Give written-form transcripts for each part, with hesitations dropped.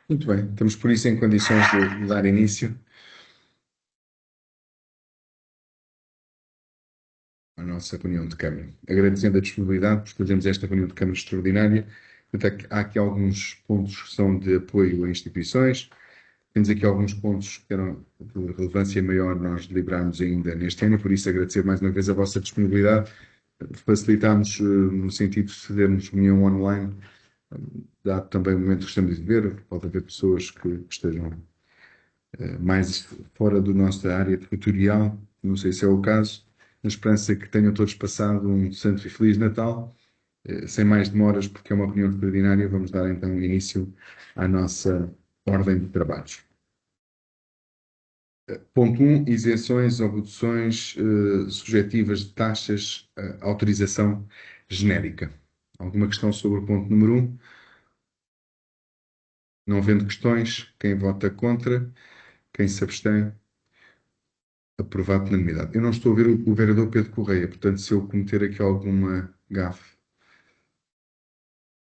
Muito bem, estamos por isso em condições de dar início à nossa reunião de Câmara. Agradecendo a disponibilidade por fazermos esta reunião de Câmara extraordinária. Portanto, há aqui alguns pontos que são de apoio a instituições. Temos aqui alguns pontos que eram de relevância maior nós deliberarmos ainda neste ano, por isso agradecer mais uma vez a vossa disponibilidade. Facilitámos no sentido de fazermos reunião online, dado também o momento que estamos a viver, pode haver pessoas que estejam mais fora da nossa área territorial, não sei se é o caso, na esperança que tenham todos passado um santo e feliz Natal. Sem mais demoras, porque é uma reunião extraordinária, vamos dar então início à nossa ordem de trabalhos. Ponto 1, isenções ou reduções subjetivas de taxas, autorização genérica. Alguma questão sobre o ponto número 1? Não havendo questões, quem vota contra, quem se abstém? Aprovado por unanimidade. Eu não estou a ver o vereador Pedro Correia, portanto, se eu cometer aqui alguma gafe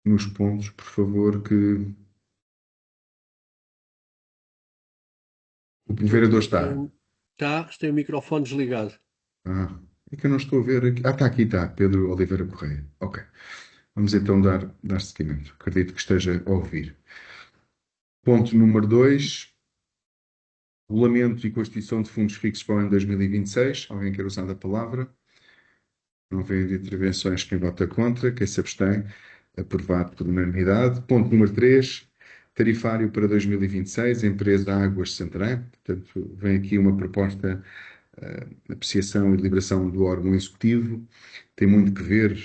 nos pontos, por favor, que o vereador Pedro está. tem o microfone desligado. Ah, é que eu não estou a ver aqui. Ah, está aqui, está. Pedro Oliveira Correia. Ok. Vamos então dar seguimento. Acredito que esteja a ouvir. Ponto número 2. Regulamento e Constituição de Fundos Fixos para o ano 2026. Alguém quer usar a palavra? Não vendo intervenções, quem vota contra, quem se abstém, aprovado por unanimidade. Ponto número 3, tarifário para 2026, empresa Águas de Santarém. Portanto, vem aqui uma proposta de apreciação e deliberação do órgão executivo. Tem muito que ver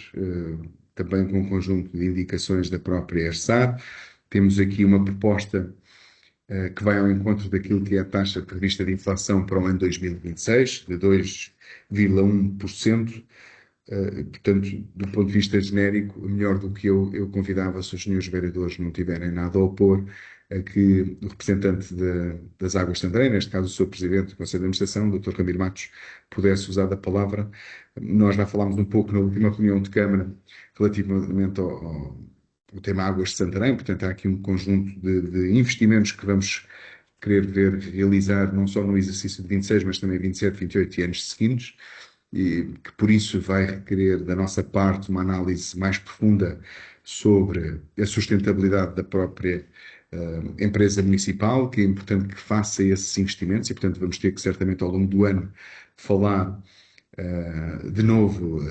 também com um conjunto de indicações da própria ERSAR. Temos aqui uma proposta que vai ao encontro daquilo que é a taxa prevista de inflação para o ano 2026, de 2,1%. Portanto, do ponto de vista genérico, melhor do que eu convidava, se os senhores vereadores não tiverem nada a opor, a que o representante das Águas de Santarém, neste caso o seu presidente do Conselho de Administração, o Dr. Ramiro Matos, pudesse usar da palavra. Nós já falámos um pouco na última reunião de Câmara relativamente ao tema Águas de Santarém, portanto há aqui um conjunto de investimentos que vamos querer ver realizar não só no exercício de 26, mas também 27, 28 e anos seguintes, e que por isso vai requerer da nossa parte uma análise mais profunda sobre a sustentabilidade da própria empresa municipal, que é importante que faça esses investimentos e, portanto, vamos ter que certamente ao longo do ano falar de novo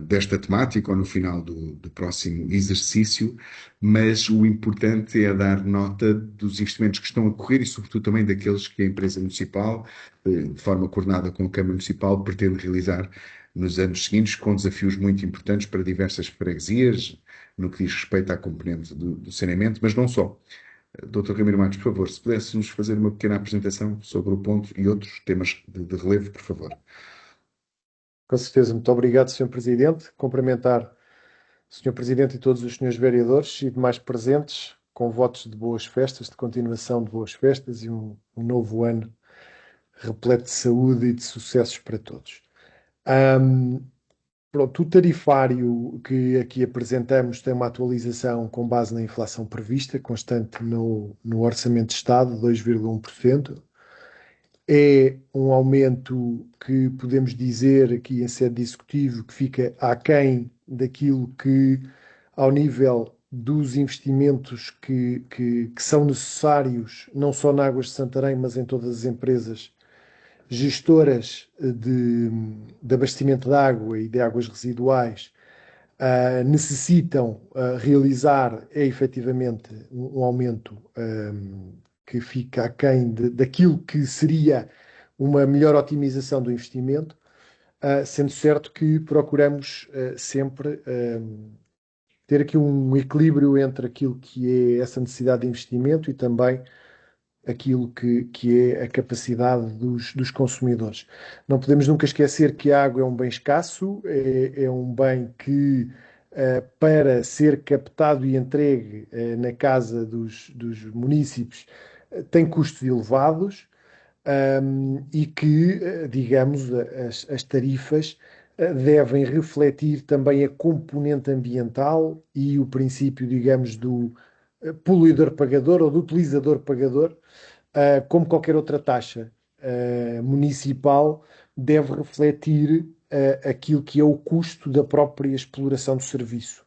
desta temática ou no final do próximo exercício, mas o importante é dar nota dos investimentos que estão a correr e, sobretudo, também daqueles que a empresa municipal, de forma coordenada com a Câmara Municipal, pretende realizar nos anos seguintes, com desafios muito importantes para diversas freguesias, no que diz respeito à componente do saneamento, mas não só. Dr. Ramiro Matos, por favor, se pudesse nos fazer uma pequena apresentação sobre o ponto e outros temas de relevo, por favor. Com certeza, muito obrigado, Sr. Presidente. Cumprimentar o Sr. Presidente e todos os senhores vereadores e demais presentes, com votos de boas festas, de continuação de boas festas e um novo ano repleto de saúde e de sucessos para todos. Ahm, Pronto, o tarifário que aqui apresentamos tem uma atualização com base na inflação prevista, constante no Orçamento de Estado, 2,1%. É um aumento que podemos dizer aqui em sede de executivo que fica aquém daquilo que, ao nível dos investimentos que são necessários, não só na Águas de Santarém, mas em todas as empresas gestoras de abastecimento de água e de águas residuais, necessitam realizar é efetivamente um aumento que fica aquém daquilo que seria uma melhor otimização do investimento, sendo certo que procuramos sempre ter aqui um equilíbrio entre aquilo que é essa necessidade de investimento e também aquilo que é a capacidade dos consumidores. Não podemos nunca esquecer que a água é um bem escasso, é um bem que, para ser captado e entregue na casa dos munícipes, tem custos elevados, e que, digamos, as tarifas devem refletir também a componente ambiental e o princípio, digamos, poluidor-pagador ou do utilizador-pagador, como qualquer outra taxa municipal, deve refletir aquilo que é o custo da própria exploração do serviço.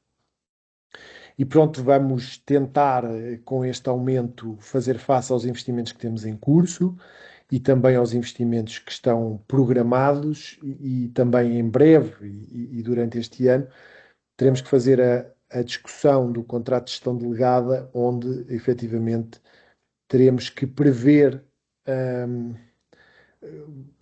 E pronto, vamos tentar, com este aumento, fazer face aos investimentos que temos em curso e também aos investimentos que estão programados e também em breve e durante este ano teremos que fazer a discussão do contrato de gestão delegada, onde efetivamente teremos que prever,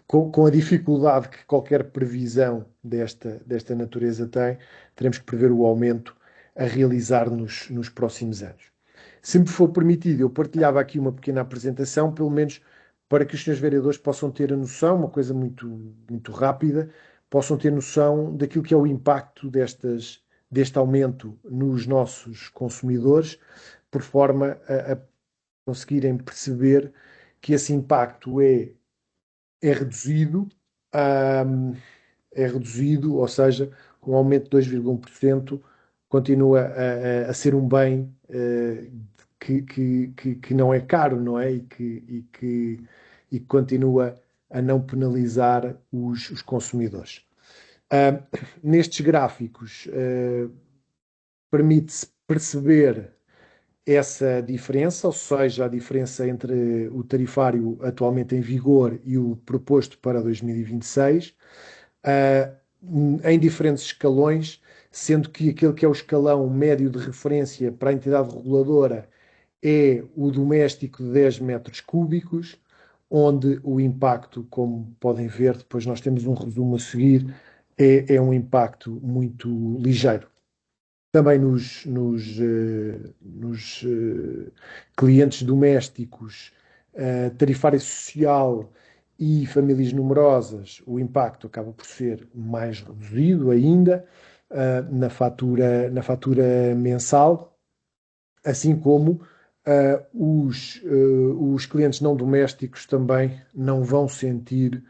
com a dificuldade que qualquer previsão desta natureza tem, teremos que prever o aumento a realizar nos próximos anos. Se me for permitido, eu partilhava aqui uma pequena apresentação, pelo menos para que os senhores vereadores possam ter a noção, uma coisa muito, muito rápida, possam ter noção daquilo que é o impacto deste aumento nos nossos consumidores, por forma a conseguirem perceber que esse impacto é reduzido, ou seja, com um aumento de 2,1%, continua a ser um bem que não é caro, não é? E que continua a não penalizar os consumidores. Nestes gráficos, permite-se perceber essa diferença, ou seja, a diferença entre o tarifário atualmente em vigor e o proposto para 2026, em diferentes escalões, sendo que aquele que é o escalão médio de referência para a entidade reguladora é o doméstico de 10 metros cúbicos, onde o impacto, como podem ver, depois nós temos um resumo a seguir, é um impacto muito ligeiro. Também nos clientes domésticos, tarifário social e famílias numerosas, o impacto acaba por ser mais reduzido ainda na fatura mensal, assim como os clientes não domésticos também não vão sentir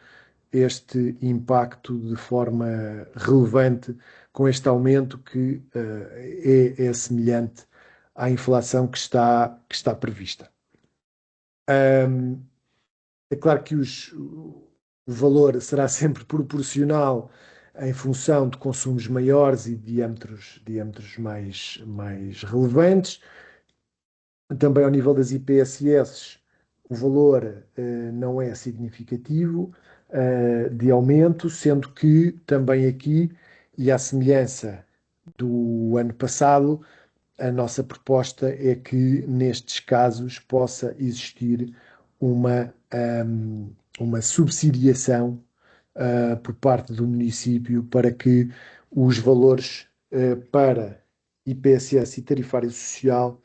este impacto de forma relevante com este aumento que é semelhante à inflação que está prevista. É claro que o valor será sempre proporcional em função de consumos maiores e diâmetros mais relevantes. Também ao nível das IPSS, o valor não é significativo de aumento, sendo que também aqui, e à semelhança do ano passado, a nossa proposta é que nestes casos possa existir uma subsidiação por parte do município para que os valores para IPSS e tarifário social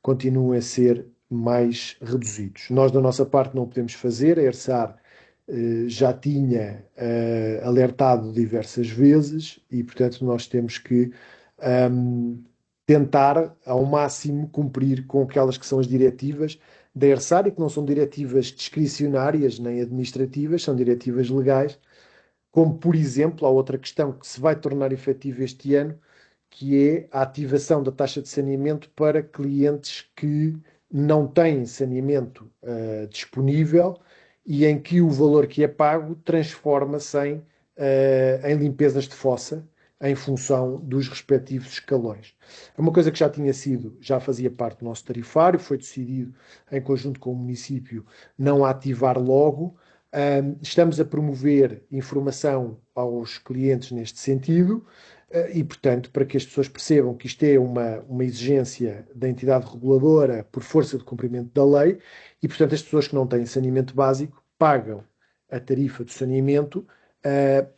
continuem a ser mais reduzidos. Nós, da nossa parte, não o podemos fazer. A ERSAR já tinha alertado diversas vezes e, portanto, nós temos que tentar, ao máximo, cumprir com aquelas que são as diretivas da ERSAR e que não são diretivas discricionárias nem administrativas, são diretivas legais, como, por exemplo, há outra questão que se vai tornar efetiva este ano, que é a ativação da taxa de saneamento para clientes que não têm saneamento disponível e em que o valor que é pago transforma-se em limpezas de fossa em função dos respectivos escalões. É uma coisa que já fazia parte do nosso tarifário, foi decidido em conjunto com o município não a ativar logo. Estamos a promover informação aos clientes neste sentido e, portanto, para que as pessoas percebam que isto é uma exigência da entidade reguladora por força de cumprimento da lei e, portanto, as pessoas que não têm saneamento básico pagam a tarifa do saneamento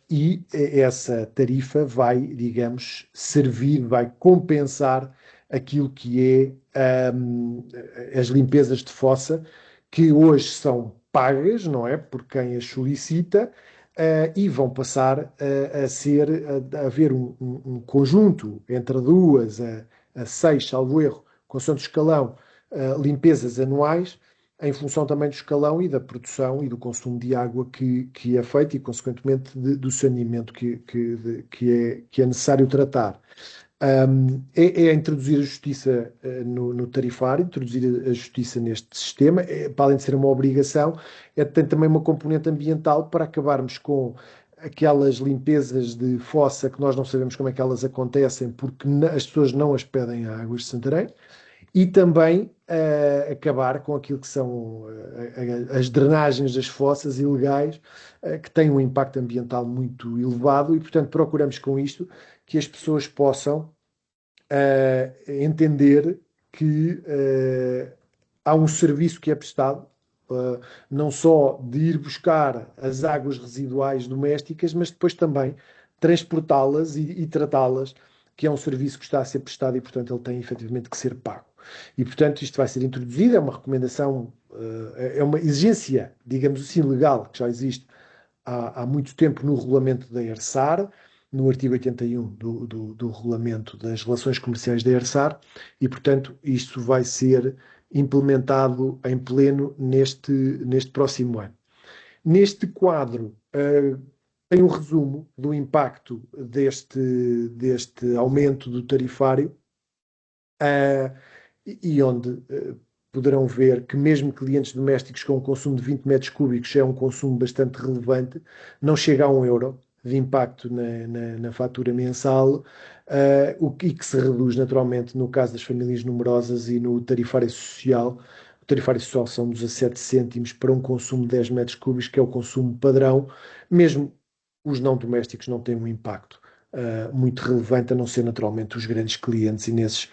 e essa tarifa vai, digamos, servir, vai compensar aquilo que é as limpezas de fossa que hoje são pagas, não é? Por quem as solicita, e vão passar a haver um conjunto entre 2 a 6, salvo erro, consoante o escalão, limpezas anuais, em função também do escalão e da produção e do consumo de água que é feito e, consequentemente, do saneamento que é necessário tratar. É introduzir a justiça no tarifário, introduzir a justiça neste sistema, para além de ser uma obrigação, tem também uma componente ambiental para acabarmos com aquelas limpezas de fossa que nós não sabemos como é que elas acontecem porque as pessoas não as pedem a Águas de Santarém e também acabar com aquilo que são as drenagens das fossas ilegais, que têm um impacto ambiental muito elevado e, portanto, procuramos com isto que as pessoas possam entender que há um serviço que é prestado, não só de ir buscar as águas residuais domésticas, mas depois também transportá-las e tratá-las, que é um serviço que está a ser prestado e, portanto, ele tem efetivamente que ser pago. E, portanto, isto vai ser introduzido, é uma recomendação, é uma exigência, digamos assim, legal, que já existe há muito tempo no regulamento da ERSAR, no artigo 81 do regulamento das relações comerciais da ERSAR, e, portanto, isto vai ser implementado em pleno neste próximo ano. Neste quadro, tem um resumo do impacto deste aumento do tarifário, e onde poderão ver que mesmo clientes domésticos com um consumo de 20 metros cúbicos é um consumo bastante relevante, não chega a 1 euro de impacto na fatura mensal, e que se reduz naturalmente no caso das famílias numerosas e no tarifário social. O tarifário social são 17 cêntimos para um consumo de 10 metros cúbicos, que é o consumo padrão. Mesmo os não domésticos não têm um impacto muito relevante, a não ser naturalmente os grandes clientes, e nesses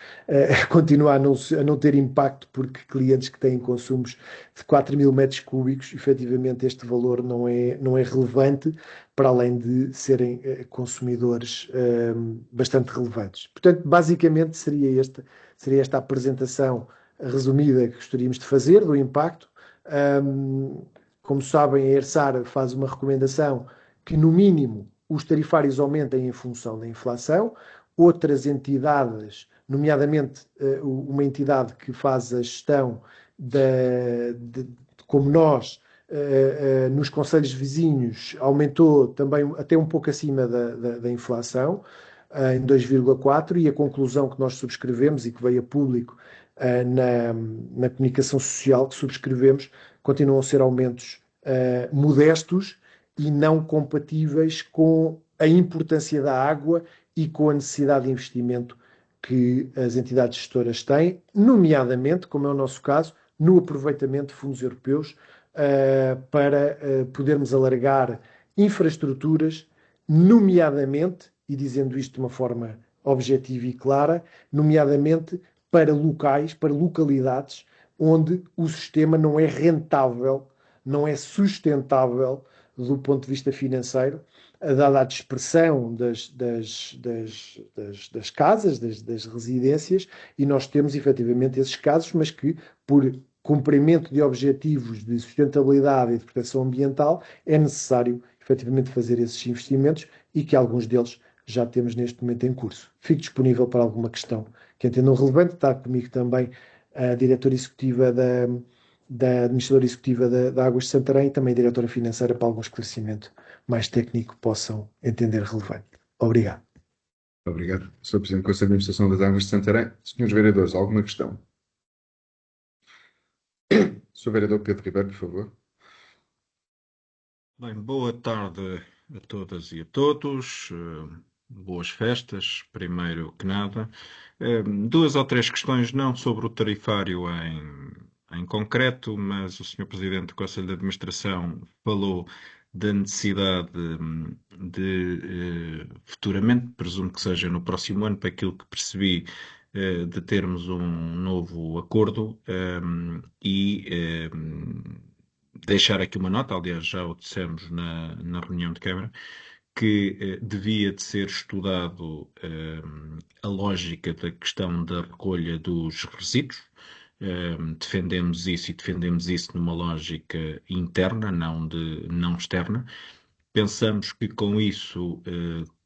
continua a não ter impacto, porque clientes que têm consumos de 4.000 metros cúbicos, efetivamente este valor não é relevante, para além de serem consumidores bastante relevantes. Portanto, basicamente seria esta a apresentação resumida que gostaríamos de fazer do impacto. Como sabem, a ERSAR faz uma recomendação que, no mínimo, os tarifários aumentem em função da inflação. Outras entidades, nomeadamente uma entidade que faz a gestão como nós, nos concelhos vizinhos, aumentou também até um pouco acima da inflação, em 2,4%, e a conclusão que nós subscrevemos e que veio a público na comunicação social que subscrevemos, continuam a ser aumentos modestos e não compatíveis com a importância da água e com a necessidade de investimento que as entidades gestoras têm, nomeadamente, como é o nosso caso, no aproveitamento de fundos europeus, para podermos alargar infraestruturas, nomeadamente, e dizendo isto de uma forma objetiva e clara, nomeadamente para locais, para localidades onde o sistema não é rentável, não é sustentável do ponto de vista financeiro, dada a dispersão das casas, das residências, e nós temos efetivamente esses casos, mas que, por cumprimento de objetivos de sustentabilidade e de proteção ambiental, é necessário efetivamente fazer esses investimentos, e que alguns deles já temos neste momento em curso. Fico disponível para alguma questão que entendam relevante. Está comigo também a diretora executiva da administradora executiva da Águas de Santarém, e também a diretora financeira, para algum esclarecimento mais técnico que possam entender relevante. Obrigado. Obrigado. Sr. Presidente do Conselho de Administração das Águas de Santarém. Senhores vereadores, alguma questão? Sr. Vereador Pedro Ribeiro, por favor. Bem, boa tarde a todas e a todos. Boas festas, primeiro que nada. Duas ou três questões, não sobre o tarifário em concreto, mas o Sr. Presidente do Conselho de Administração falou da necessidade de futuramente, presumo que seja no próximo ano, para aquilo que percebi, de termos um novo acordo, e deixar aqui uma nota, aliás, já o dissemos na reunião de Câmara, que devia de ser estudado a lógica da questão da recolha dos resíduos. Defendemos isso, e defendemos isso numa lógica interna, não externa. Pensamos que com isso,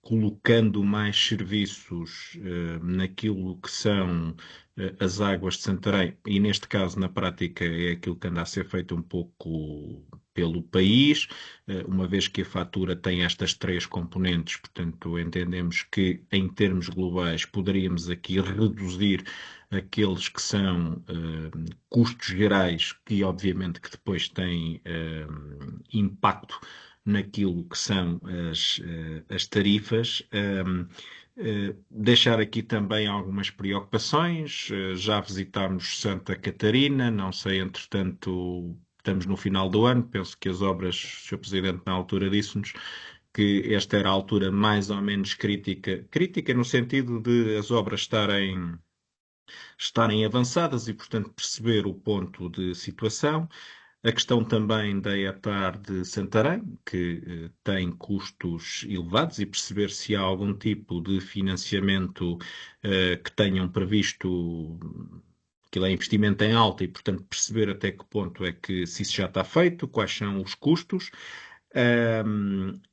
colocando mais serviços naquilo que são as águas de Santarém, e neste caso, na prática, é aquilo que anda a ser feito um pouco pelo país, uma vez que a fatura tem estas três componentes, portanto, entendemos que em termos globais poderíamos aqui reduzir aqueles que são custos gerais que obviamente que depois têm impacto naquilo que são as tarifas. Deixar aqui também algumas preocupações. Já visitámos Santa Catarina, não sei, entretanto, estamos no final do ano, penso que as obras, o Sr. Presidente na altura disse-nos que esta era a altura mais ou menos crítica, crítica no sentido de as obras estarem avançadas e, portanto, perceber o ponto de situação. A questão também da ETAR de Santarém, que tem custos elevados, e perceber se há algum tipo de financiamento que tenham previsto, aquilo é investimento em alta, e, portanto, perceber até que ponto é que se isso já está feito, quais são os custos.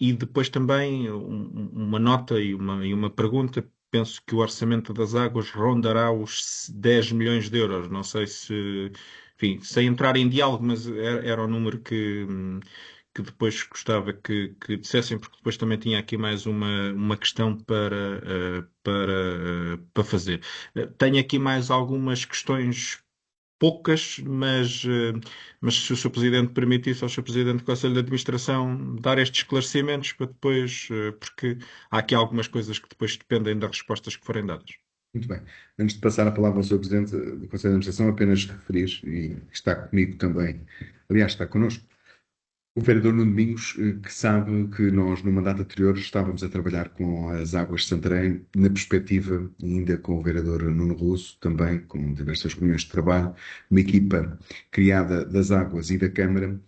E depois também uma nota e uma pergunta. Penso que o orçamento das águas rondará os 10 milhões de euros. Não sei se, enfim, sem entrar em diálogo, mas era o número que depois gostava que dissessem, porque depois também tinha aqui mais uma questão para fazer. Tenho aqui mais algumas questões poucas, mas se o Sr. Presidente permitisse ao Sr. Presidente do Conselho de Administração dar estes esclarecimentos para depois, porque há aqui algumas coisas que depois dependem das respostas que forem dadas. Muito bem. Antes de passar a palavra ao Sr. Presidente do Conselho de Administração, apenas referir, e está comigo também, aliás, está connosco, o vereador Nuno Domingos, que sabe que nós, no mandato anterior, estávamos a trabalhar com as águas de Santarém, na perspectiva, ainda com o vereador Nuno Russo, também com diversas reuniões de trabalho, uma equipa criada das águas e da Câmara,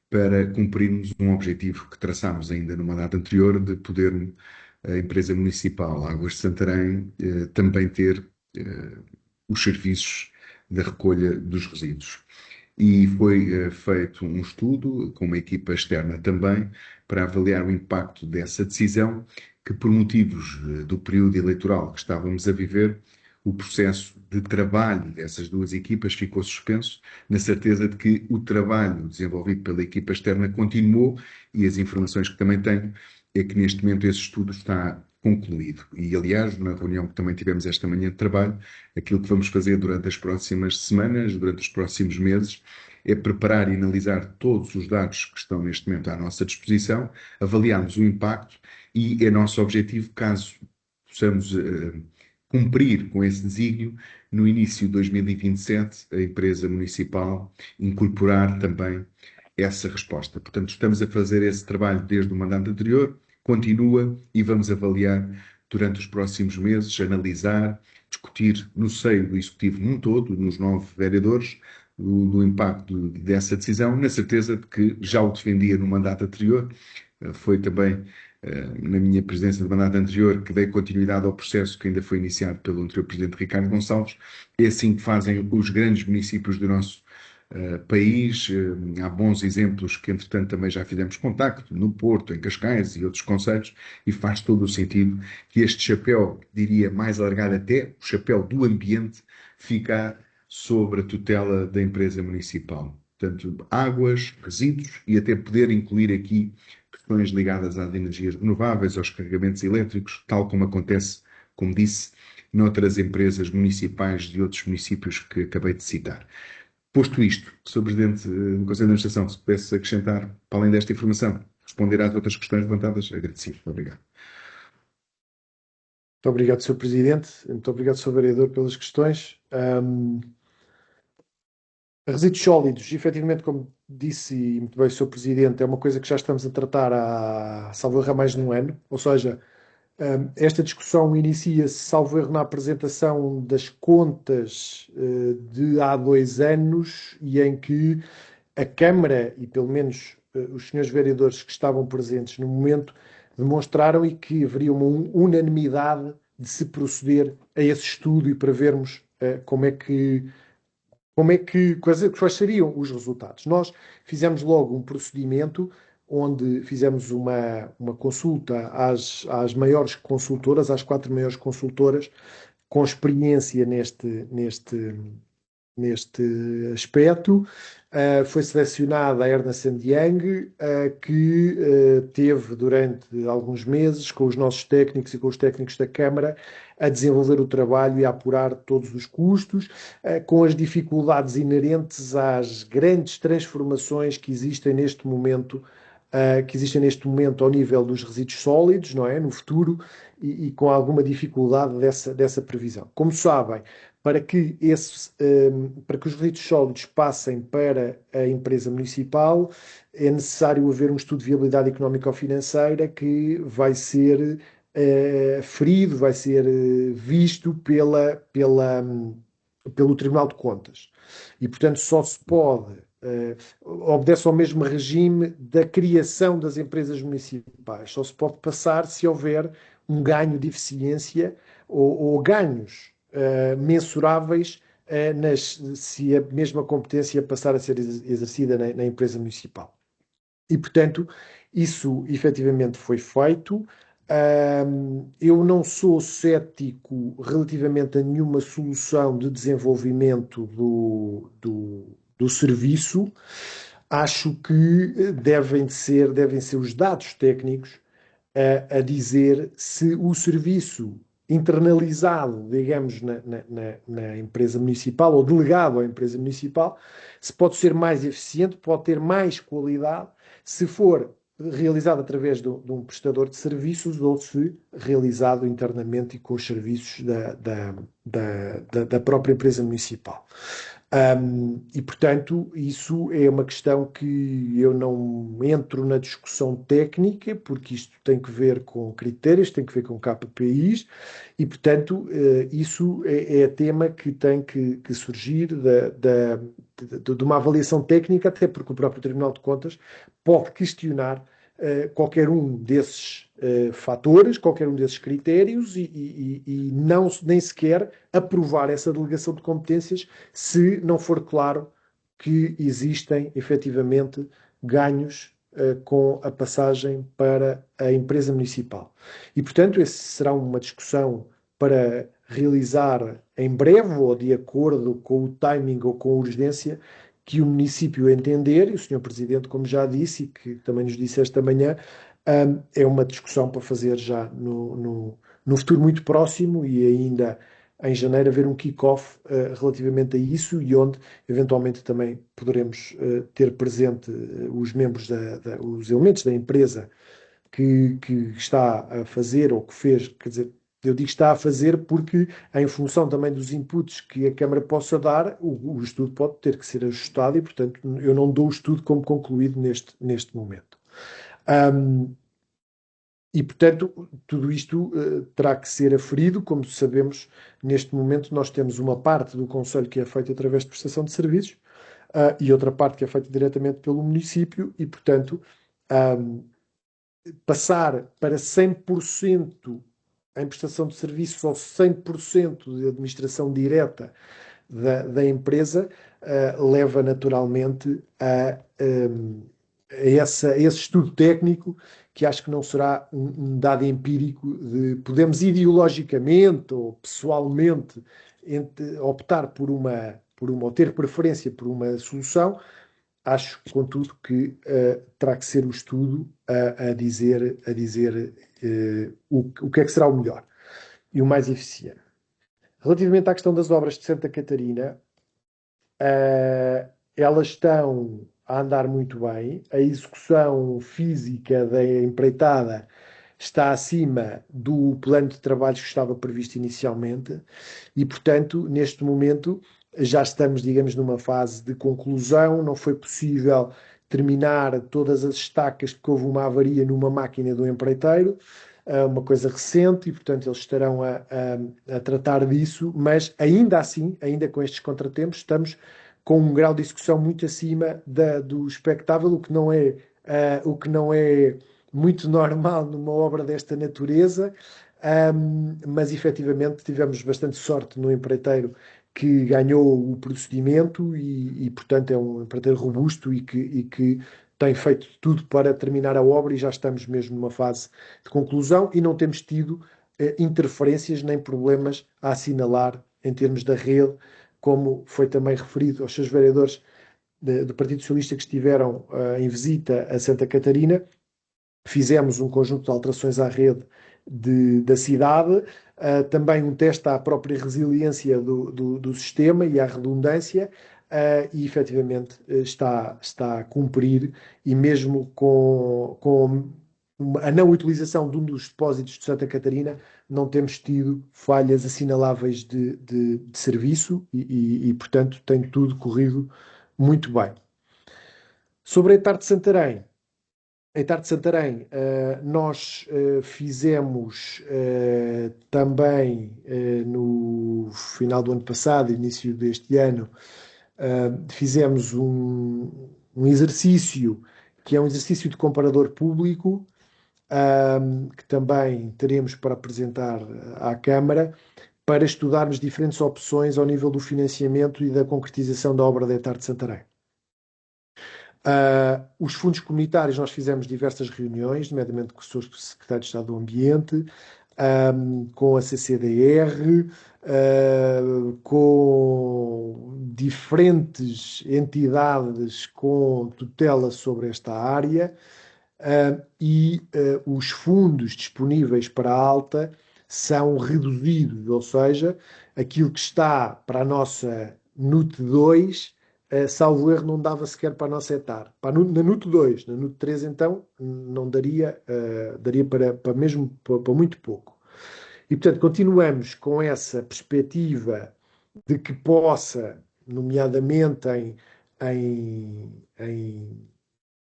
para cumprirmos um objetivo que traçámos ainda no mandato anterior, de poder a empresa municipal Águas de Santarém também ter os serviços da recolha dos resíduos. E foi feito um estudo com uma equipa externa também para avaliar o impacto dessa decisão, que por motivos do período eleitoral que estávamos a viver, o processo de trabalho dessas duas equipas ficou suspenso, na certeza de que o trabalho desenvolvido pela equipa externa continuou, e as informações que também tenho é que neste momento esse estudo está concluído. E, aliás, na reunião que também tivemos esta manhã de trabalho, aquilo que vamos fazer durante as próximas semanas, durante os próximos meses, é preparar e analisar todos os dados que estão neste momento à nossa disposição, avaliarmos o impacto, e é nosso objetivo, caso possamos cumprir com esse desígnio, no início de 2027, a empresa municipal incorporar também essa resposta. Portanto, estamos a fazer esse trabalho desde o mandato anterior, continua, e vamos avaliar durante os próximos meses, analisar, discutir no seio do Executivo num todo, nos 9 vereadores, do impacto dessa decisão, na certeza de que já o defendia no mandato anterior. Foi também na minha presidência do mandato anterior que dei continuidade ao processo que ainda foi iniciado pelo anterior Presidente Ricardo Gonçalves. É assim que fazem os grandes municípios do nosso país. Há bons exemplos que, entretanto, também já fizemos contacto, no Porto, em Cascais e outros concelhos, e faz todo o sentido que este chapéu, diria mais alargado até, o chapéu do ambiente, ficar sobre a tutela da empresa municipal. Portanto, águas, resíduos, e até poder incluir aqui questões ligadas às energias renováveis, aos carregamentos elétricos, tal como acontece, como disse, noutras empresas municipais de outros municípios que acabei de citar. Posto isto, Sr. Presidente do Conselho de Administração, se pudesse acrescentar, para além desta informação, responder às outras questões levantadas, agradecido. Obrigado. Muito obrigado, Sr. Presidente. Muito obrigado, Sr. Vereador, pelas questões. Resíduos sólidos, efetivamente, como disse e muito bem o Sr. Presidente, é uma coisa que já estamos a tratar há, salvo erro, há mais de um ano. Ou seja, esta discussão inicia-se, salvo erro, na apresentação das contas de há 2 anos, e em que a Câmara, e pelo menos os senhores vereadores que estavam presentes no momento, demonstraram e que haveria uma unanimidade de se proceder a esse estudo e para vermos quais seriam os resultados. Nós fizemos logo um procedimento onde fizemos uma consulta às maiores consultoras, às 4 maiores consultoras, com experiência neste aspecto. Foi selecionada a Ernst Young, que teve durante alguns meses com os nossos técnicos e com os técnicos da Câmara a desenvolver o trabalho e a apurar todos os custos, com as dificuldades inerentes às grandes transformações que existem neste momento ao nível dos resíduos sólidos, não é? No futuro, e com alguma dificuldade dessa previsão. Como sabem, para que os resíduos sólidos passem para a empresa municipal, é necessário haver um estudo de viabilidade económico-financeira que vai ser ferido, vai ser visto pelo Tribunal de Contas. E, portanto, só se pode obedece ao mesmo regime da criação das empresas municipais. Só se pode passar se houver um ganho de eficiência ou ganhos mensuráveis se a mesma competência passar a ser exercida na empresa municipal. E, portanto, isso efetivamente foi feito. Eu não sou cético relativamente a nenhuma solução de desenvolvimento do serviço. Acho que devem ser os dados técnicos a dizer se o serviço internalizado, digamos, na empresa municipal ou delegado à empresa municipal, se pode ser mais eficiente, pode ter mais qualidade, se for realizado através de um prestador de serviços ou se realizado internamente e com os serviços da própria empresa municipal. E, portanto, isso é uma questão que eu não entro na discussão técnica, porque isto tem que ver com critérios, tem que ver com KPIs, e, portanto, isso é tema que tem que surgir de uma avaliação técnica, até porque o próprio Tribunal de Contas pode questionar qualquer um desses fatores, qualquer um desses critérios e não nem sequer aprovar essa delegação de competências se não for claro que existem efetivamente ganhos com a passagem para a empresa municipal. E, portanto, essa será uma discussão para realizar em breve ou de acordo com o timing ou com a urgência que o município entender, e o Sr. Presidente, como já disse, e que também nos disse esta manhã, é uma discussão para fazer já no futuro muito próximo e ainda em janeiro haver um kick-off relativamente a isso e onde eventualmente também poderemos ter presente os membros, os elementos da empresa que está a fazer ou que fez, quer dizer, eu digo está a fazer porque, em função também dos inputs que a Câmara possa dar, o estudo pode ter que ser ajustado e, portanto, eu não dou o estudo como concluído neste momento. E, portanto, tudo isto terá que ser aferido. Como sabemos, neste momento nós temos uma parte do Conselho que é feita através de prestação de serviços e outra parte que é feita diretamente pelo município e, portanto, passar para 100% em prestação de serviços ou 100% de administração direta da empresa leva naturalmente a esse estudo técnico que acho que não será um dado empírico de podemos ideologicamente ou pessoalmente optar por uma ou ter preferência por uma solução. Acho, contudo, que terá que ser o estudo a dizer o que é que será o melhor e o mais eficiente. Relativamente à questão das obras de Santa Catarina, elas estão a andar muito bem. A execução física da empreitada está acima do plano de trabalhos que estava previsto inicialmente e, portanto, neste momento já estamos, digamos, numa fase de conclusão. Não foi possível terminar todas as estacas porque houve uma avaria numa máquina do empreiteiro, uma coisa recente, e, portanto, eles estarão a tratar disso, mas ainda assim, ainda com estes contratempos, estamos com um grau de execução muito acima do expectável, o que não é muito normal numa obra desta natureza, mas efetivamente tivemos bastante sorte no empreiteiro que ganhou o procedimento e portanto, é um empreiteiro robusto e que tem feito tudo para terminar a obra e já estamos mesmo numa fase de conclusão e não temos tido interferências nem problemas a assinalar em termos da rede como foi também referido aos seus vereadores do Partido Socialista que estiveram em visita a Santa Catarina, fizemos um conjunto de alterações à rede da cidade, também um teste à própria resiliência do sistema e à redundância, e efetivamente está a cumprir, e mesmo com a não utilização de um dos depósitos de Santa Catarina, não temos tido falhas assinaláveis de serviço e, portanto, tem tudo corrido muito bem. Sobre a Etar de Santarém, nós fizemos também no final do ano passado, início deste ano, fizemos um exercício que é um exercício de comparador público, que também teremos para apresentar à Câmara, para estudarmos diferentes opções ao nível do financiamento e da concretização da obra da Etar de Santarém. Os fundos comunitários, nós fizemos diversas reuniões, nomeadamente com o Sr. Secretário de Estado do Ambiente, com a CCDR, com diferentes entidades com tutela sobre esta área, e os fundos disponíveis para a Alta são reduzidos, ou seja, aquilo que está para a nossa NUT 2, salvo erro, não dava sequer para a nossa Etar. Na NUT 2, na NUT 3, então, não daria, daria para mesmo para muito pouco. E, portanto, continuamos com essa perspectiva de que possa, nomeadamente em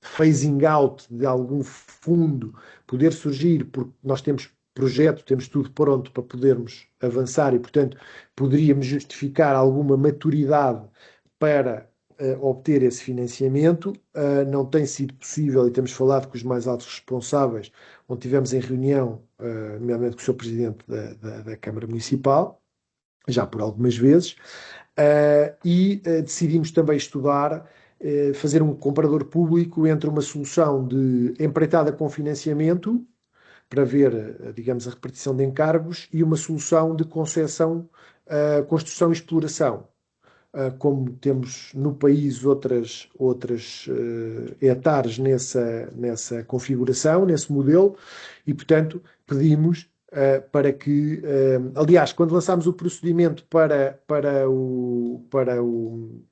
phasing out de algum fundo, poder surgir, porque nós temos projeto, temos tudo pronto para podermos avançar e, portanto, poderíamos justificar alguma maturidade para obter esse financiamento. Não tem sido possível e temos falado com os mais altos responsáveis, onde tivemos em reunião, nomeadamente com o Sr. Presidente da Câmara Municipal, já por algumas vezes, e decidimos também estudar, fazer um comparador público entre uma solução de empreitada com financiamento, para ver, digamos, a repartição de encargos, e uma solução de concessão, construção e exploração. Como temos no país outras hectares nessa configuração, nesse modelo, e, portanto, pedimos para que, aliás, quando lançámos o procedimento para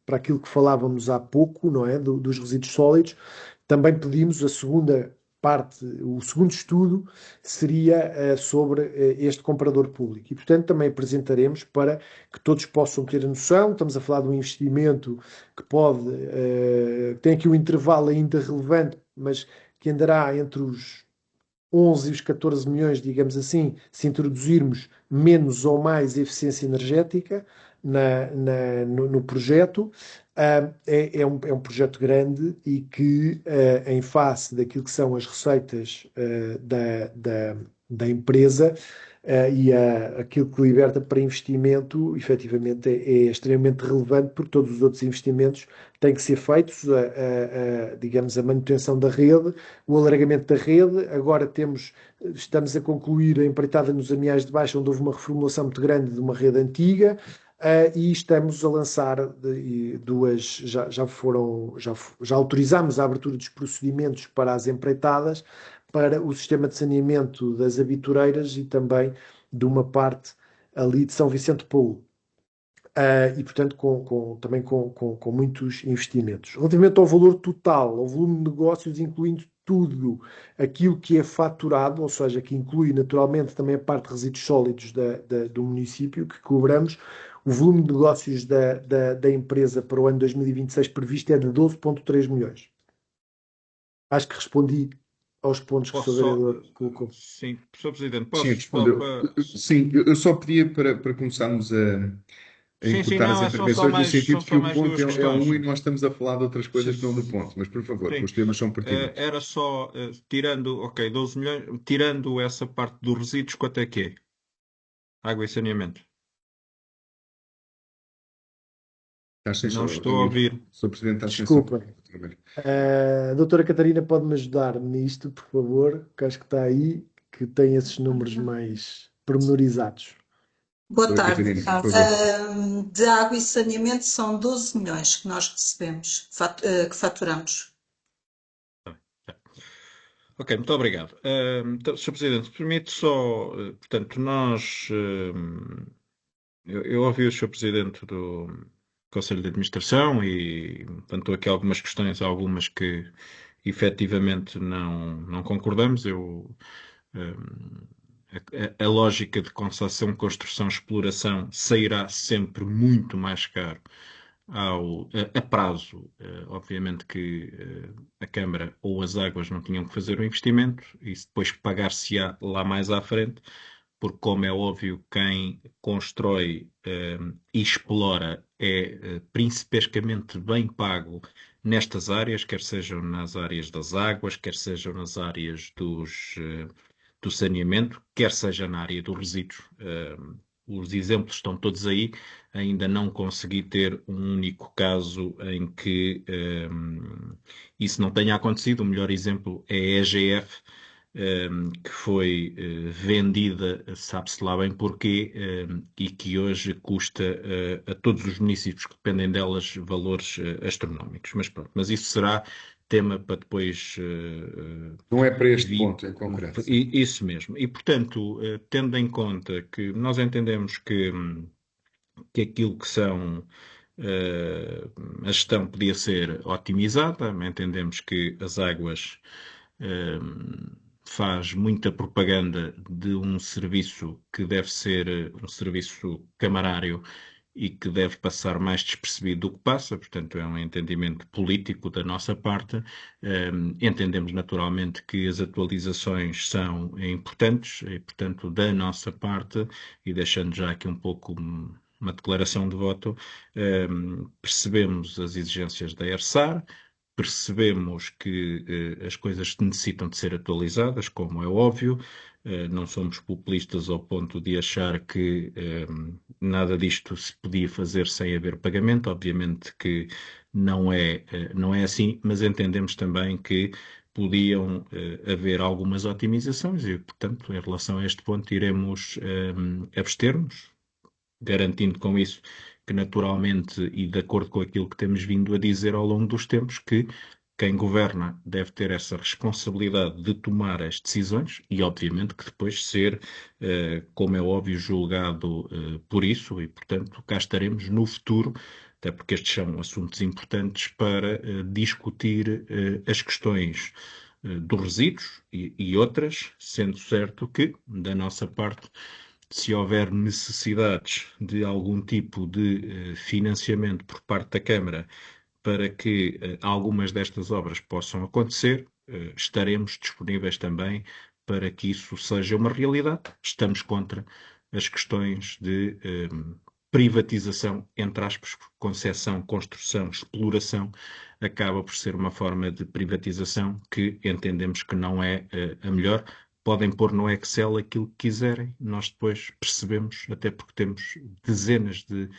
aquilo que falávamos há pouco, não é, dos resíduos sólidos, também pedimos a segunda parte, o segundo estudo seria sobre este comparador público. E, portanto, também apresentaremos para que todos possam ter a noção. Estamos a falar de um investimento que tem aqui um intervalo ainda relevante, mas que andará entre os 11 e os 14 milhões, digamos assim, se introduzirmos menos ou mais eficiência energética no projeto. É um projeto grande e que, em face daquilo que são as receitas da empresa e aquilo que liberta para investimento, efetivamente é extremamente relevante, porque todos os outros investimentos têm que ser feitos, digamos, a manutenção da rede, o alargamento da rede. Agora estamos a concluir a empreitada nos Amiais de Baixo, onde houve uma reformulação muito grande de uma rede antiga. E estamos a lançar duas, já autorizámos a abertura dos procedimentos para as empreitadas, para o sistema de saneamento das Abitureiras e também de uma parte ali de São Vicente de Paúl. E, portanto, também com muitos investimentos. Relativamente ao valor total, ao volume de negócios, incluindo tudo aquilo que é faturado, ou seja, que inclui naturalmente também a parte de resíduos sólidos do município que cobramos, o volume de negócios da empresa para o ano 2026 previsto é de 12,3 milhões. Acho que respondi aos pontos que o Sr. Vereador colocou. Sim, Sr. Presidente, Sim, respondeu. Sim, eu só pedia para começarmos a encurtar as intervenções no sentido que o ponto é um e nós estamos a falar de outras coisas que não do ponto. Mas, por favor, os temas são pertinentes. Era só, tirando, 12 milhões, tirando essa parte dos resíduos, quanto é que é? Água e saneamento. Não estou a ouvir. Sr. Presidente, está sem Desculpa. A doutora Catarina pode-me ajudar nisto, por favor, que acho que está aí, que tem esses números mais pormenorizados. Boa Doutora tarde. Catarina, por favor. De água e saneamento são 12 milhões que nós recebemos, que faturamos. Ok, muito obrigado. Então, Sr. Presidente, permite só, portanto, eu ouvi o Sr. Presidente do Conselho de Administração e levantou aqui algumas questões, algumas que efetivamente não concordamos. Hum, a lógica de concessão, construção, exploração sairá sempre muito mais caro a prazo. Obviamente que a Câmara ou as águas não tinham que fazer o investimento e depois pagar-se-á lá mais à frente, porque, como é óbvio, quem constrói e explora é principescamente bem pago nestas áreas, quer sejam nas áreas das águas, quer sejam nas áreas do saneamento, quer seja na área dos resíduos. Os exemplos estão todos aí. Ainda não consegui ter um único caso em que isso não tenha acontecido. O melhor exemplo é a EGF, que foi vendida, sabe-se lá bem porquê, e que hoje custa a todos os municípios que dependem delas valores astronómicos. Mas pronto, mas isso será tema para depois Não é para este vi- ponto em concreto. isso mesmo. E, portanto, tendo em conta que nós entendemos que aquilo que são a gestão podia ser otimizada, entendemos que as águas eh, faz muita propaganda de um serviço que deve ser um serviço camarário e que deve passar mais despercebido do que passa, portanto, é um entendimento político da nossa parte. Entendemos naturalmente que as atualizações são importantes e, portanto, da nossa parte, e deixando já aqui um pouco uma declaração de voto, percebemos as exigências da ERSAR, percebemos que as coisas necessitam de ser atualizadas, como é óbvio. Não somos populistas ao ponto de achar que nada disto se podia fazer sem haver pagamento. Obviamente que não é assim, mas entendemos também que podiam haver algumas otimizações e, portanto, em relação a este ponto, iremos abster-nos, garantindo com isso que, naturalmente, e de acordo com aquilo que temos vindo a dizer ao longo dos tempos, que quem governa deve ter essa responsabilidade de tomar as decisões e, obviamente, que depois ser, como é óbvio, julgado por isso e, portanto, cá estaremos no futuro, até porque estes são assuntos importantes para discutir as questões dos resíduos e outras, sendo certo que, da nossa parte, se houver necessidades de algum tipo de financiamento por parte da Câmara para que algumas destas obras possam acontecer, estaremos disponíveis também para que isso seja uma realidade. Estamos contra as questões de privatização, entre aspas, concessão, construção, exploração, acaba por ser uma forma de privatização que entendemos que não é a melhor. Podem pôr no Excel aquilo que quiserem, nós depois percebemos, até porque temos dezenas de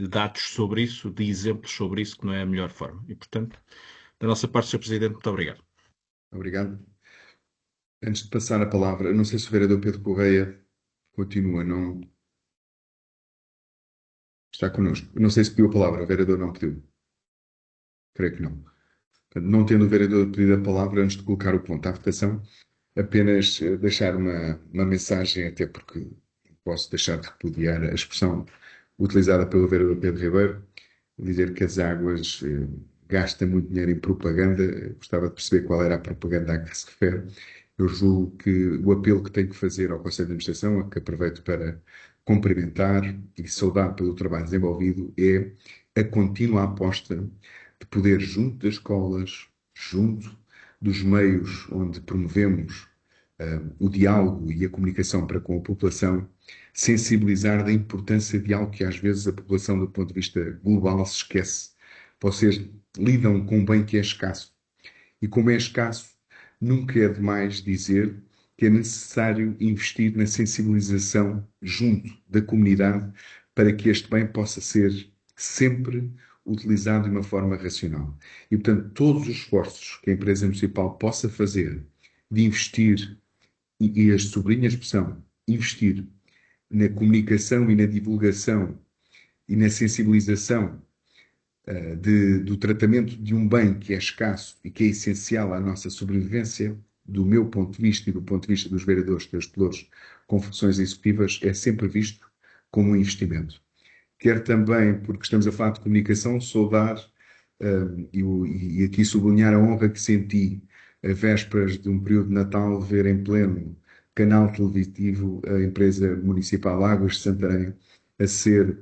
dados sobre isso, de exemplos sobre isso, que não é a melhor forma. E, portanto, da nossa parte, Sr. Presidente, muito obrigado. Obrigado. Antes de passar a palavra, não sei se o vereador Pedro Correia continua, não está connosco. Não sei se pediu a palavra, o vereador não pediu. Creio que não. Portanto, não tendo o vereador pedido a palavra, antes de colocar o ponto à votação, apenas deixar uma mensagem, até porque não posso deixar de repudiar a expressão utilizada pelo vereador Pedro Ribeiro, dizer que as águas gastam muito dinheiro em propaganda. Gostava de perceber qual era a propaganda a que se refere. Eu julgo que o apelo que tenho que fazer ao Conselho de Administração, que aproveito para cumprimentar e saudar pelo trabalho desenvolvido, é a contínua aposta de poder, junto das escolas, junto dos meios onde promovemos o diálogo e a comunicação para com a população, sensibilizar da importância de algo que às vezes a população, do ponto de vista global, se esquece. Vocês lidam com um bem que é escasso. E como é escasso, nunca é demais dizer que é necessário investir na sensibilização junto da comunidade para que este bem possa ser sempre utilizado de uma forma racional. E, portanto, todos os esforços que a empresa municipal possa fazer de investir, e as sublinho a expressão, investir na comunicação e na divulgação e na sensibilização do tratamento de um bem que é escasso e que é essencial à nossa sobrevivência, do meu ponto de vista e do ponto de vista dos vereadores e dos gestores com funções executivas, é sempre visto como um investimento. Quer também, porque estamos a falar de comunicação, saudar e aqui sublinhar a honra que senti a vésperas de um período de Natal, ver em pleno canal televisivo a empresa municipal Águas de Santarém a ser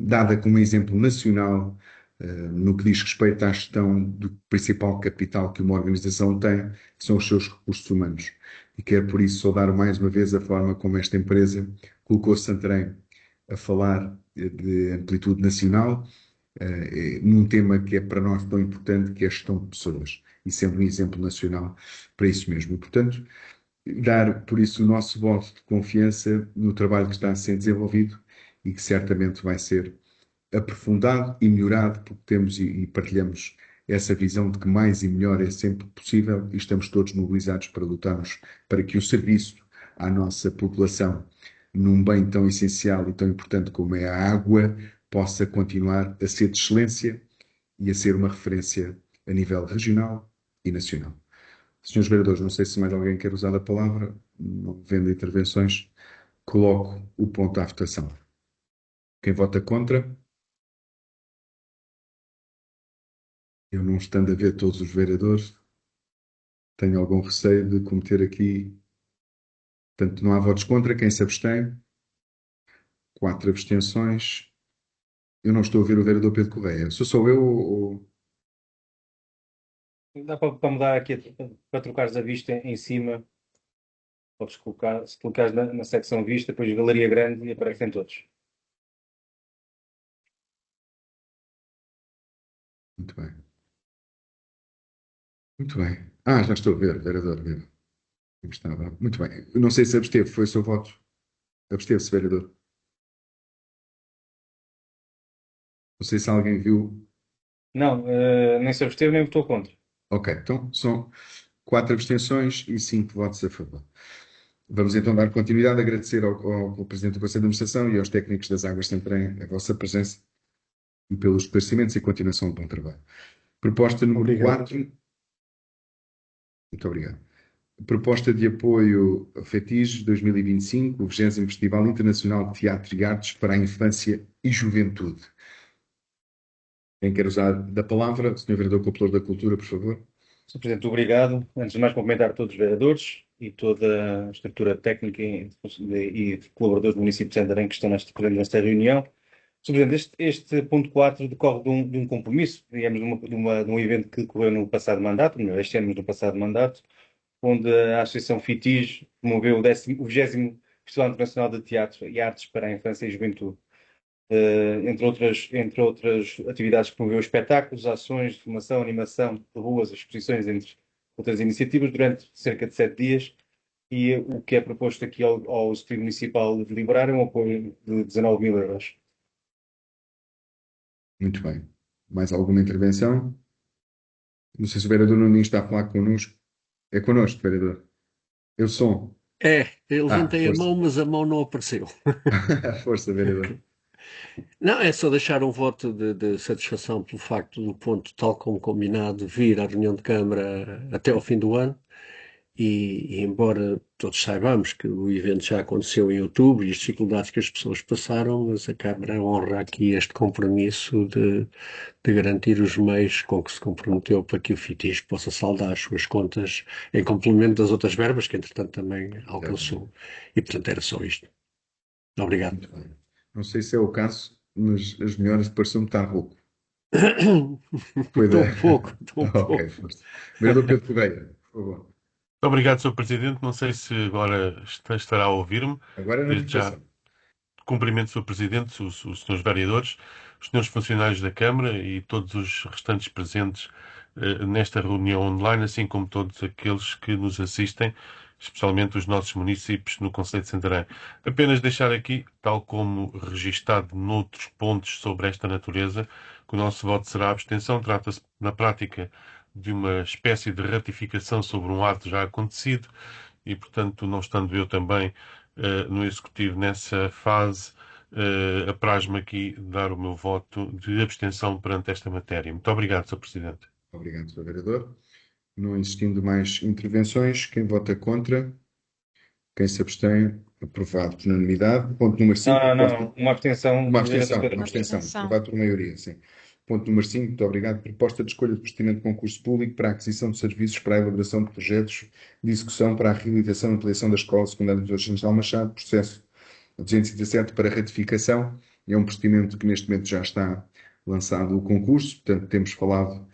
dada como exemplo nacional no que diz respeito à gestão do principal capital que uma organização tem, que são os seus recursos humanos. E quero por isso saudar mais uma vez a forma como esta empresa colocou Santarém a falar de amplitude nacional, num tema que é para nós tão importante, que é a gestão de pessoas, e sendo um exemplo nacional para isso mesmo. E, portanto, dar, por isso, o nosso voto de confiança no trabalho que está a ser desenvolvido e que certamente vai ser aprofundado e melhorado, porque temos e partilhamos essa visão de que mais e melhor é sempre possível e estamos todos mobilizados para lutarmos para que o serviço à nossa população, num bem tão essencial e tão importante como é a água, possa continuar a ser de excelência e a ser uma referência a nível regional e nacional. Senhores vereadores, não sei se mais alguém quer usar a palavra, não havendo intervenções, coloco o ponto à votação. Quem vota contra? Eu não estando a ver todos os vereadores, tenho algum receio de cometer aqui. Portanto, não há votos contra. Quem se abstém? 4 abstenções. Eu não estou a ver o vereador Pedro Correia. Sou só eu ou... Dá para mudar aqui, para trocares a vista em cima. Podes colocar, se clicares na secção vista, depois galeria grande e aparecem todos. Muito bem. Muito bem. Ah, já estou a ver, vereador. Estava. Muito bem. Eu não sei se absteve, foi o seu voto. Absteve-se, vereador. Não sei se alguém viu. Não, nem se absteve nem votou contra. Ok, então são 4 abstenções e 5 votos a favor. Vamos então dar continuidade, agradecer ao Presidente do Conselho de Administração e aos técnicos das Águas de Santarém a vossa presença e pelos esclarecimentos e continuação de bom trabalho. Proposta número 4. Muito obrigado. Proposta de apoio a FETIS 2025, o 20º Festival Internacional de Teatro e Artes para a Infância e Juventude. Quem quer usar da palavra? Sr. Vereador Copelouro da Cultura, por favor. Sr. Presidente, obrigado. Antes de mais, cumprimentar todos os vereadores e toda a estrutura técnica e colaboradores do município de Santarém que estão presentes nesta reunião. Sr. Presidente, este ponto 4 decorre de um compromisso, digamos, de um evento que decorreu no passado mandato, este ano, mas no passado mandato, onde a Associação FITIS promoveu o 20º Festival Internacional de Teatro e Artes para a Infância e Juventude. Entre outras atividades que promoveu espetáculos, ações de formação, animação de ruas, exposições, entre outras iniciativas, durante cerca de 7 dias. E o que é proposto aqui ao Executivo Municipal de liberar é um apoio de 19 mil euros. Muito bem. Mais alguma intervenção? Não sei se o vereador Nunes está a falar connosco. É connosco, vereador. Eu sou. Eu levantei a força. mão, mas a mão não apareceu. Força, vereador. Não, é só deixar um voto de satisfação pelo facto do ponto, tal como combinado, vir à reunião de Câmara até ao fim do ano. E embora todos saibamos que o evento já aconteceu em outubro e as dificuldades que as pessoas passaram, mas a Câmara honra aqui este compromisso de garantir os meios com que se comprometeu para que o FITIS possa saldar as suas contas em complemento das outras verbas que, entretanto, também alcançou. E, portanto, era só isto. Obrigado. Muito bem. Não sei se é o caso, mas as melhores pareceu-me estar rouco. Estou um pouco. Ok, força. Vereador Pedro Correia, por favor. Muito obrigado, Sr. Presidente. Não sei se agora estará a ouvir-me. Agora na Desde já votação. cumprimento o Sr. Presidente, os senhores vereadores, os senhores funcionários da Câmara e todos os restantes presentes nesta reunião online, assim como todos aqueles que nos assistem, especialmente os nossos municípios no Concelho de Santarém. Apenas deixar aqui, tal como registado noutros pontos sobre esta natureza, que o nosso voto será a abstenção. Trata-se, na prática, de uma espécie de ratificação sobre um ato já acontecido e, portanto, não estando eu também no Executivo nessa fase, apraz-me aqui dar o meu voto de abstenção perante esta matéria. Muito obrigado, Sr. Presidente. Obrigado, Sr. Vereador. Não existindo mais intervenções, quem vota contra? Quem se abstém? Aprovado por unanimidade. Ponto número 5. Não. Uma abstenção Uma do vereador abstenção, Pedro uma Ribeiro. abstenção. Aprovado por maioria, sim. Ponto número 5. Muito obrigado. Proposta de escolha de procedimento de concurso público para a aquisição de serviços para a elaboração de projetos de execução para a reabilitação e ampliação da Escola Secundária de General Machado, processo 217 para ratificação. É um procedimento que neste momento já está lançado o concurso, portanto temos falado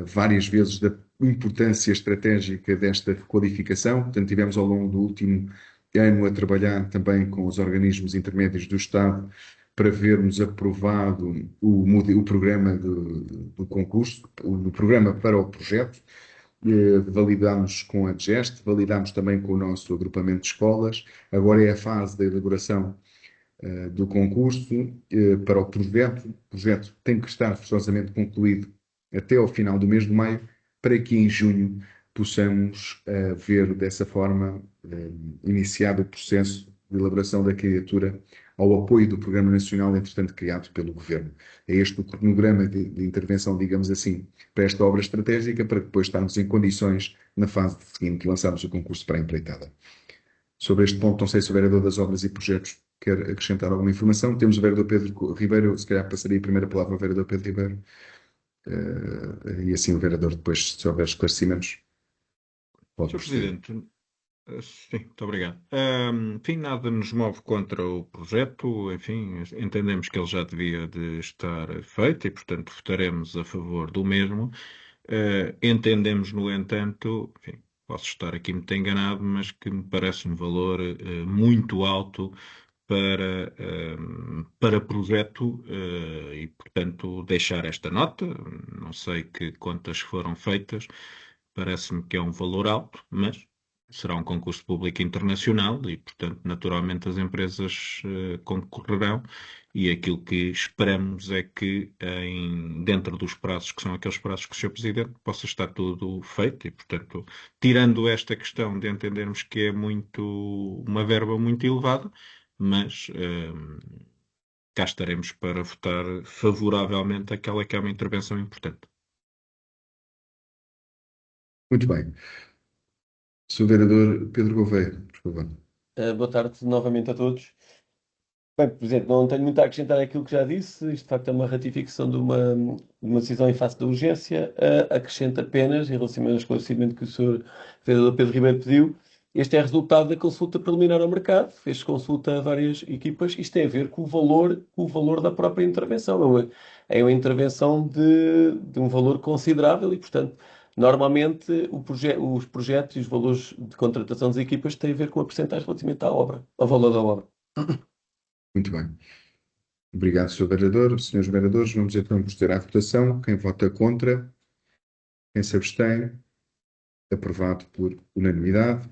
várias vezes da importância estratégica desta requalificação, portanto tivemos ao longo do último ano a trabalhar também com os organismos intermédios do Estado para vermos aprovado o programa do concurso, o programa para o projeto. Validámos com a GEST, validámos também com o nosso agrupamento de escolas. Agora é a fase da elaboração do concurso para o projeto. O projeto tem que estar forçosamente concluído até ao final do mês de maio, para que em junho possamos ver dessa forma iniciado o processo de elaboração da candidatura ao apoio do Programa Nacional, entretanto criado pelo Governo. É este o cronograma de intervenção, digamos assim, para esta obra estratégica, para depois estarmos em condições, na fase seguinte, lançarmos o concurso para a empreitada. Sobre este ponto, não sei se o vereador das obras e projetos quer acrescentar alguma informação. Temos o vereador Pedro Ribeiro, se calhar passaria a primeira palavra ao vereador Pedro Ribeiro, e assim o vereador depois, se houver esclarecimentos, pode Sr. proceder. Presidente, sim, muito obrigado. Enfim, nada nos move contra o projeto, enfim, entendemos que ele já devia de estar feito e, portanto, votaremos a favor do mesmo. Entendemos, no entanto, enfim, posso estar aqui muito enganado, mas que me parece um valor muito alto para projeto e, portanto, deixar esta nota. Não sei que contas foram feitas, parece-me que é um valor alto, mas será um concurso público internacional e, portanto, naturalmente as empresas concorrerão e aquilo que esperamos é que dentro dos prazos, que são aqueles prazos que o Sr. Presidente, possa estar tudo feito e, portanto, tirando esta questão de entendermos que é uma verba muito elevada, mas cá estaremos para votar favoravelmente aquela que é uma intervenção importante. Muito bem. Sr. vereador Pedro Gouveia, por favor. Boa tarde novamente a todos. Bem, Presidente, não tenho muito a acrescentar àquilo que já disse. Isto, de facto, é uma ratificação de uma decisão em face da urgência. Acrescento apenas, em relação ao esclarecimento que o Sr. Vereador Pedro Ribeiro pediu, este é resultado da consulta preliminar ao mercado. Fez consulta a várias equipas. Isto tem a ver com o valor da própria intervenção. É uma intervenção de um valor considerável e, portanto, normalmente os projetos e os valores de contratação das equipas têm a ver com a percentagem relativamente à obra, ao valor da obra. Muito bem. Obrigado, Sr. vereador. Senhores vereadores, vamos então proceder à votação. Quem vota contra? Quem se abstém? Aprovado por unanimidade.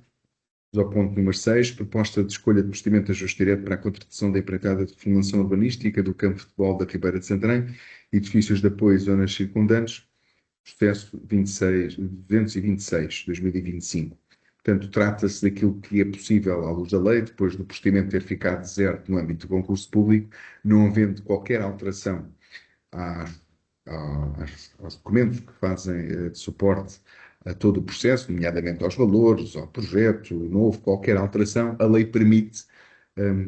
Vamos ao ponto número 6, proposta de escolha de procedimento de ajuste direto para a contratação da empreitada de reformulação urbanística do campo de futebol da Ribeira de Santarém, edifícios de apoio e zonas circundantes, processo 226/2025. Portanto, trata-se daquilo que é possível à luz da lei, depois do procedimento ter ficado deserto no âmbito do concurso público, não havendo qualquer alteração aos documentos que fazem de suporte a todo o processo, nomeadamente aos valores, ao projeto, não houve qualquer alteração, a lei permite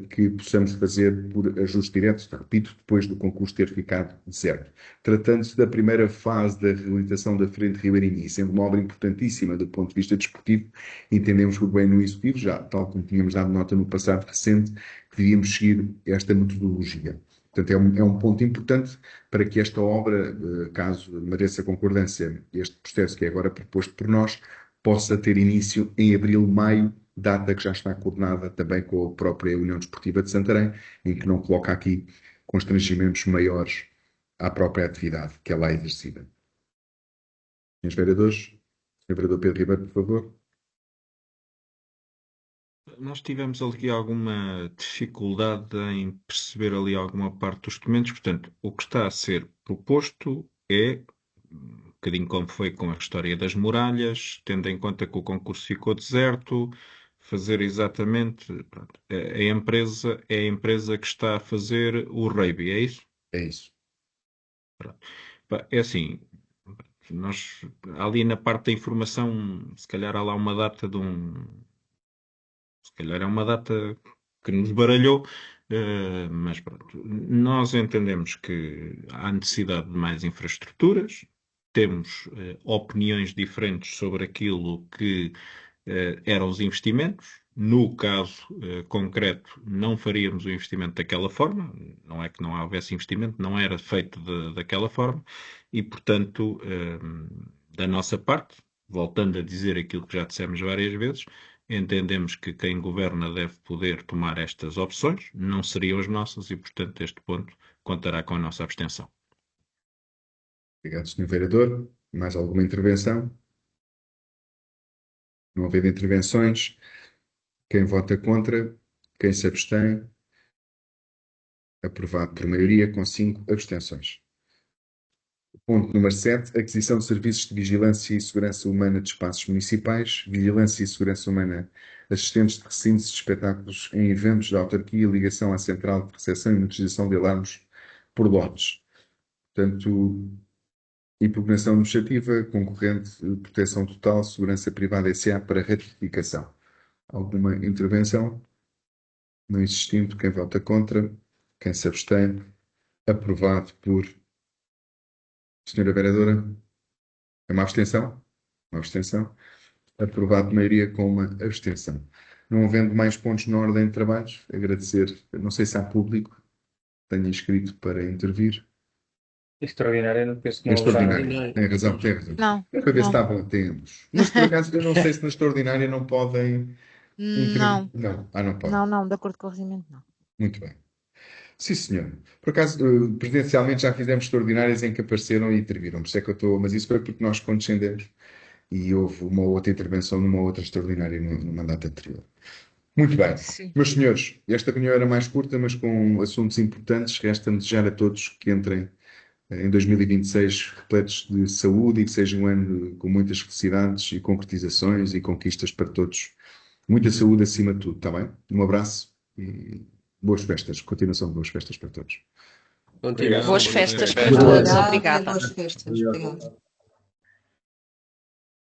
que possamos fazer por ajuste direto, repito, depois do concurso ter ficado deserto. Tratando-se da primeira fase da reabilitação da Frente Ribeirinha e sendo uma obra importantíssima do ponto de vista desportivo, entendemos por bem no Executivo, já tal como tínhamos dado nota no passado recente, que devíamos seguir esta metodologia. Portanto, é um ponto importante para que esta obra, caso mereça concordância, este processo que é agora proposto por nós, possa ter início em abril, maio, data que já está coordenada também com a própria União Desportiva de Santarém, em que não coloca aqui constrangimentos maiores à própria atividade que é lá exercida. Senhores vereadores, Sr. vereador Pedro Ribeiro, por favor. Nós tivemos ali alguma dificuldade em perceber ali alguma parte dos documentos, portanto, o que está a ser proposto é um bocadinho como foi com a história das muralhas, tendo em conta que o concurso ficou deserto, fazer exatamente. Pronto, é a empresa que está a fazer o Reiby, é isso? É isso. Pronto. Pá, é assim, nós ali na parte da informação, se calhar há lá uma data de um. Se calhar é uma data que nos baralhou, mas pronto. Nós entendemos que há necessidade de mais infraestruturas, temos opiniões diferentes sobre aquilo que eram os investimentos. No caso concreto, não faríamos o investimento daquela forma, não é que não houvesse investimento, não era feito daquela forma, e portanto, da nossa parte, voltando a dizer aquilo que já dissemos várias vezes, entendemos que quem governa deve poder tomar estas opções, não seriam as nossas, e portanto, este ponto contará com a nossa abstenção. Obrigado, Sr. Vereador. Mais alguma intervenção? Não havendo intervenções, quem vota contra? Quem se abstém? Aprovado por maioria, com 5 abstenções. Ponto número 7. Aquisição de serviços de vigilância e segurança humana de espaços municipais, vigilância e segurança humana, assistentes de recintos de espetáculos em eventos da autarquia, ligação à central de recepção e utilização de alarmes por lotes. Portanto, impugnação administrativa, concorrente, proteção total, segurança privada SA para ratificação. Alguma intervenção? Não existindo, quem vota contra? Quem se abstém? Aprovado por Senhora Vereadora. É uma abstenção? Uma abstenção. Aprovado de maioria com uma abstenção. Não havendo mais pontos na ordem de trabalhos, agradecer. Não sei se há público que tenha inscrito para intervir. Extraordinário, não penso que É não haverá. extraordinário. Tem razão, tem razão. Não, É para ver se não. estavam atentos. Mas por acaso eu não sei se na extraordinária não podem intervir. Não, Não, não podem. não, de acordo com o regimento, não. Muito bem. Sim, senhor. Por acaso, presidencialmente já fizemos extraordinárias em que apareceram e interviram. Por isso é que eu estou. Mas isso foi porque nós condescendemos e houve uma outra intervenção numa outra extraordinária no mandato anterior. Muito bem. Sim. Meus senhores, esta reunião era mais curta, mas com assuntos importantes. Resta-me desejar a todos que entrem em 2026 repletos de saúde e que seja um ano com muitas felicidades e concretizações e conquistas para todos. Muita saúde acima de tudo, está bem? Um abraço e boas festas. Continuação de boas festas para todos. Continuação. Boas festas para Obrigado. todos. Obrigada e Obrigada. boas festas. Obrigada.